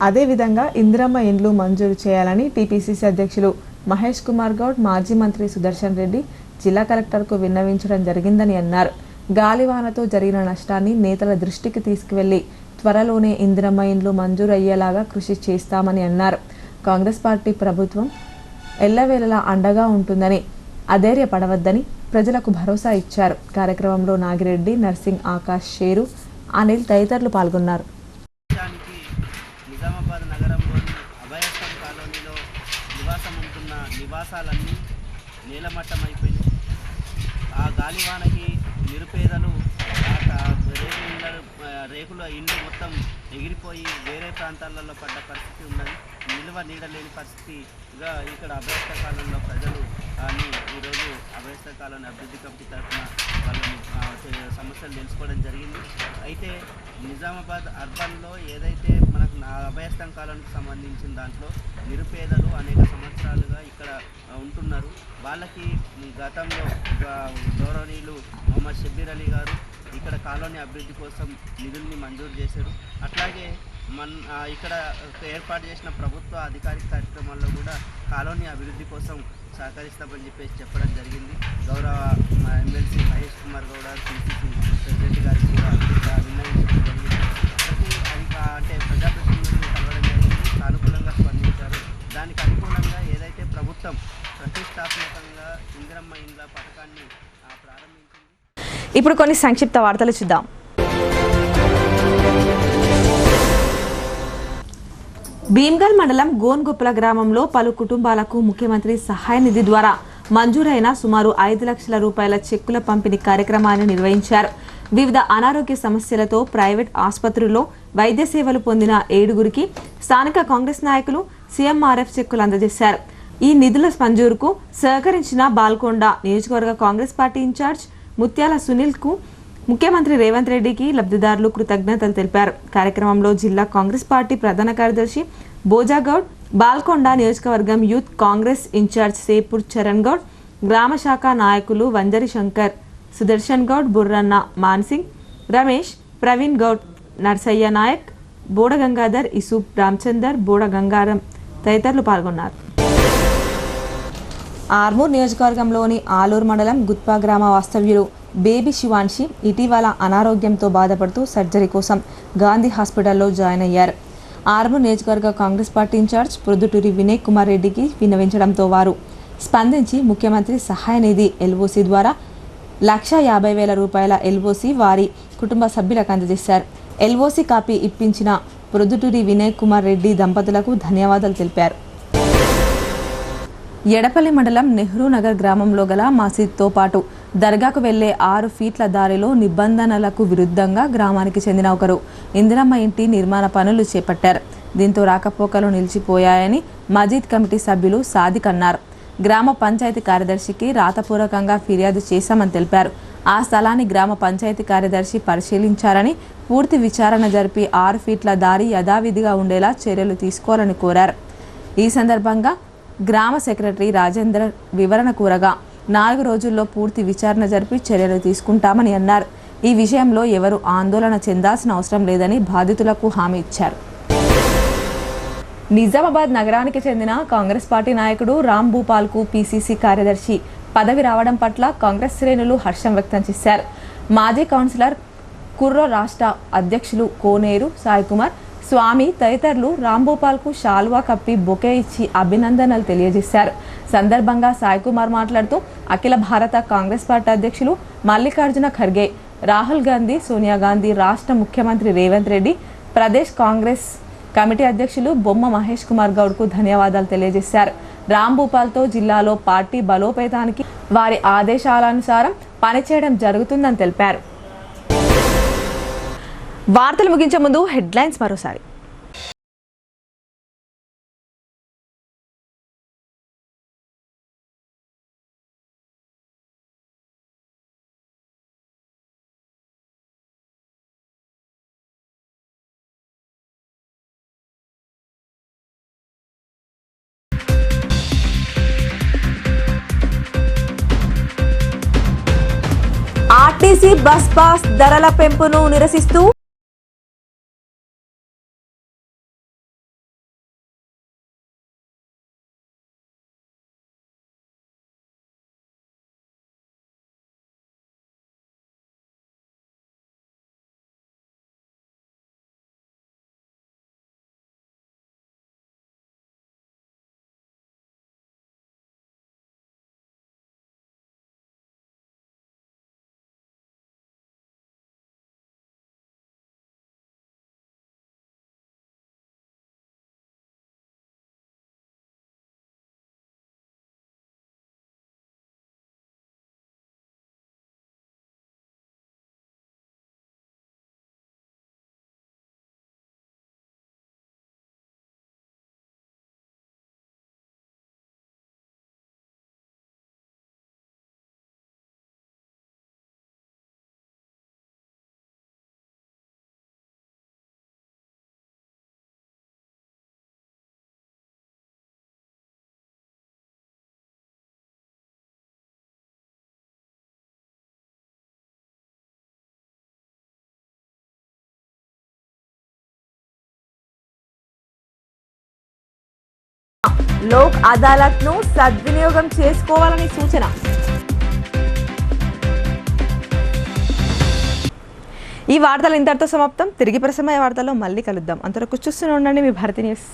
A: అదేవిధంగా ఇందిరమ్మ ఇండ్లు మంజూరు చేయాలని టీపీసీసీ అధ్యక్షులు మహేష్ కుమార్ గౌడ్, మాజీ మంత్రి సుదర్శన్ రెడ్డి జిల్లా కలెక్టర్కు విన్నవించడం జరిగిందని అన్నారు. గాలివానతో జరిగిన నష్టాన్ని నేతల దృష్టికి తీసుకువెళ్లి త్వరలోనే ఇందిరమ్మ ఇండ్లు మంజూరు అయ్యేలాగా కృషి చేస్తామని అన్నారు. కాంగ్రెస్ పార్టీ ప్రభుత్వం ఎల్లవేళలా అండగా ఉంటుందని, అధైర్యపడవద్దని ప్రజలకు భరోసా ఇచ్చారు. కార్యక్రమంలో నాగిరెడ్డి, నర్సింగ్, ఆకాష్, షేరు, అనిల్ తదితరులు పాల్గొన్నారు.
L: నిజామాబాద్ నగరంలోని అభయస్థం కాలనీలో నివాసం ఉంటున్న నివాసాలన్నీ నేలమట్టమైపోయింది. ఆ గాలివానకి నిరుపేదలు రేకుల ఇండ్లు మొత్తం ఎగిరిపోయి వేరే ప్రాంతాలలో పడ్డ పరిస్థితి ఉన్నది. నిల్వ నీడలేని పరిస్థితిగా ఇక్కడ అభయస్థ కాలంలో ప్రజలు ఈరోజు అభయస్థ కాలం అభివృద్ధి కమిటీ తరఫున వాళ్ళని సమస్య సమస్యలు తెలుసుకోవడం జరిగింది. అయితే నిజామాబాద్ అర్బన్లో ఏదైతే మనకు అభయస్థం కాలానికి సంబంధించిన దాంట్లో నిరుపేదలు అనేక సంవత్సరాలుగా ఇక్కడ ఉంటున్నారు. వాళ్ళకి గతంలో గౌరవనీయులు మొహమ్మద్ షబ్బీర్ అలీ గారు ఇక్కడ కాలనీ అభివృద్ధి కోసం నిధుల్ని మంజూరు చేశారు. అట్లాగే ఇక్కడ ఏర్పాటు చేసిన ప్రభుత్వ అధికారిక కార్యక్రమాల్లో కూడా కాలనీ అభివృద్ధి కోసం సహకరిస్తామని చెప్పడం జరిగింది. గౌరవ MLC Mahesh Kumar Goud CCC president గారికి కూడా విన్నవించడం జరిగింది. అంటే ప్రజాప్రతినిధులను కలవడం జరిగింది, సానుకూలంగా స్పందించారు. దానికి అనుగుణంగా ఏదైతే ప్రభుత్వం ప్రతిష్టాత్మకంగా ఇందిరమ్మ ఇండ్ల పథకాన్ని ప్రారంభించింది.
A: ఇప్పుడు కొన్ని సంక్షిప్త వార్తలు చూద్దాం. భీమ్గల్ మండలం గోన్గుప్పల గ్రామంలో పలు కుటుంబాలకు ముఖ్యమంత్రి సహాయ నిధి ద్వారా మంజూరైన సుమారు 5 లక్షల రూపాయల చెక్కుల పంపిణీ కార్యక్రమాన్ని నిర్వహించారు. వివిధ అనారోగ్య సమస్యలతో ప్రైవేట్ ఆసుపత్రుల్లో వైద్య సేవలు పొందిన 7గురికి స్థానిక కాంగ్రెస్ నాయకులు సీఎంఆర్ఎఫ్ చెక్కులు అందజేశారు. ఈ నిధుల మంజూరుకు సహకరించిన బాల్కొండ నియోజకవర్గ కాంగ్రెస్ పార్టీ ఇన్ఛార్జ్ ముత్యాల సునీల్ కు ముఖ్యమంత్రి రేవంత్ రెడ్డికి లబ్ధిదారులు కృతజ్ఞతలు తెలిపారు. కార్యక్రమంలో జిల్లా కాంగ్రెస్ పార్టీ ప్రధాన కార్యదర్శి బోజాగౌడ్, బాల్కొండ నియోజకవర్గం యూత్ కాంగ్రెస్ ఇన్ఛార్జ్ సేపూర్ చరణ్ గౌడ్, గ్రామ శాఖ నాయకులు వంజరి శంకర్, సుదర్శన్ గౌడ్, బుర్రన్న మాన్సింగ్, రమేష్, ప్రవీణ్ గౌడ్, నర్సయ్య నాయక్, బోడ గంగాధర్, ఇసూప్ రామచందర్, బోడ గంగారం తదితరులు పాల్గొన్నారు. ఆర్మూర్ నియోజకవర్గంలోని ఆలూరు మండలం గుత్పా గ్రామ వాస్తవ్యులు బేబీ శివాన్షి ఇటీవల అనారోగ్యంతో బాధపడుతూ సర్జరీ కోసం గాంధీ హాస్పిటల్లో జాయిన్ అయ్యారు. ఆర్మూర్ నియోజకవర్గ కాంగ్రెస్ పార్టీ ఇన్ఛార్జ్ ప్రొద్దుటూరి వినయ్ కుమార్ రెడ్డికి విన్నవించడంతో వారు స్పందించి ముఖ్యమంత్రి సహాయ నిధి ఎల్ఓసి ద్వారా 1,50,000 రూపాయల ఎల్ఓసి వారి కుటుంబ సభ్యులకు అందజేశారు. ఎల్ఓసి కాపీ ఇప్పించిన ప్రొద్దుటూరి వినయ్ కుమార్ రెడ్డి దంపతులకు ధన్యవాదాలు తెలిపారు. ఎడపల్లి మండలం నెహ్రూ నగర్ గ్రామంలో గల మసీద్తో పాటు దర్గాకు వెళ్లే 6 ఫీట్ల దారిలో నిబంధనలకు విరుద్ధంగా గ్రామానికి చెందిన ఒకరు ఇందిరమ్మ ఇంటి నిర్మాణ పనులు చేపట్టారు. దీంతో రాకపోకలు నిలిచిపోయాయని మజీద్ కమిటీ సభ్యులు సాదిక్ అన్నారు. గ్రామ పంచాయతీ కార్యదర్శికి రాతపూర్వకంగా ఫిర్యాదు చేశామని తెలిపారు. ఆ స్థలాన్ని గ్రామ పంచాయతీ కార్యదర్శి పరిశీలించారని, పూర్తి విచారణ జరిపి 6 ఫీట్ల దారి యథావిధిగా ఉండేలా చర్యలు తీసుకోవాలని కోరారు. ఈ సందర్భంగా గ్రామ సెక్రటరీ రాజేందర్ వివరణ కోరగా 4 రోజుల్లో పూర్తి విచారణ జరిపి చర్యలు తీసుకుంటామని అన్నారు. ఈ విషయంలో ఎవరు ఆందోళన చెందాల్సిన అవసరం లేదని బాధితులకు హామీ ఇచ్చారు. నిజామాబాద్ నగరానికి చెందిన కాంగ్రెస్ పార్టీ నాయకుడు రామ్ భూపాల్కు పీసీసీ కార్యదర్శి పదవి రావడం పట్ల కాంగ్రెస్ శ్రేణులు హర్షం వ్యక్తం చేశారు. మాజీ కౌన్సిలర్ కుర్రో రాష్ట్ర అధ్యక్షులు కోనేరు సాయి కుమార్, స్వామి తదితరులు రాంభూపాల్కు శాల్వా కప్పి బొకే ఇచ్చి అభినందనలు తెలియజేశారు. సందర్భంగా సాయి కుమార్ మాట్లాడుతూ అఖిల భారత కాంగ్రెస్ పార్టీ అధ్యక్షులు మల్లికార్జున ఖర్గే, రాహుల్ గాంధీ, సోనియా గాంధీ, రాష్ట్ర ముఖ్యమంత్రి రేవంత్ రెడ్డి, ప్రదేశ్ కాంగ్రెస్ కమిటీ అధ్యక్షులు బొమ్మ మహేష్ కుమార్ గౌడ్కు ధన్యవాదాలు తెలియజేశారు. రాంభూపాల్తో జిల్లాలో పార్టీ బలోపేతానికి వారి ఆదేశాలనుసారం పనిచేయడం జరుగుతుందని తెలిపారు. వార్తలు ముగించే ముందు హెడ్లైన్స్ మరోసారి. ఆర్టీసీ బస్ పాస్ ధరల పెంపును నిరసిస్తూ
B: లోక్ అదాలత్ ను సద్వినియోగం చేసుకోవాలని సూచన.
A: ఈ వార్తలు ఇంతటితో సమాప్తం. తిరిగి ప్రసమయ వార్తల్లో మళ్ళీ కలుద్దాం. అంతవరకు చూస్తూనే ఉండండి మీ భారతి న్యూస్.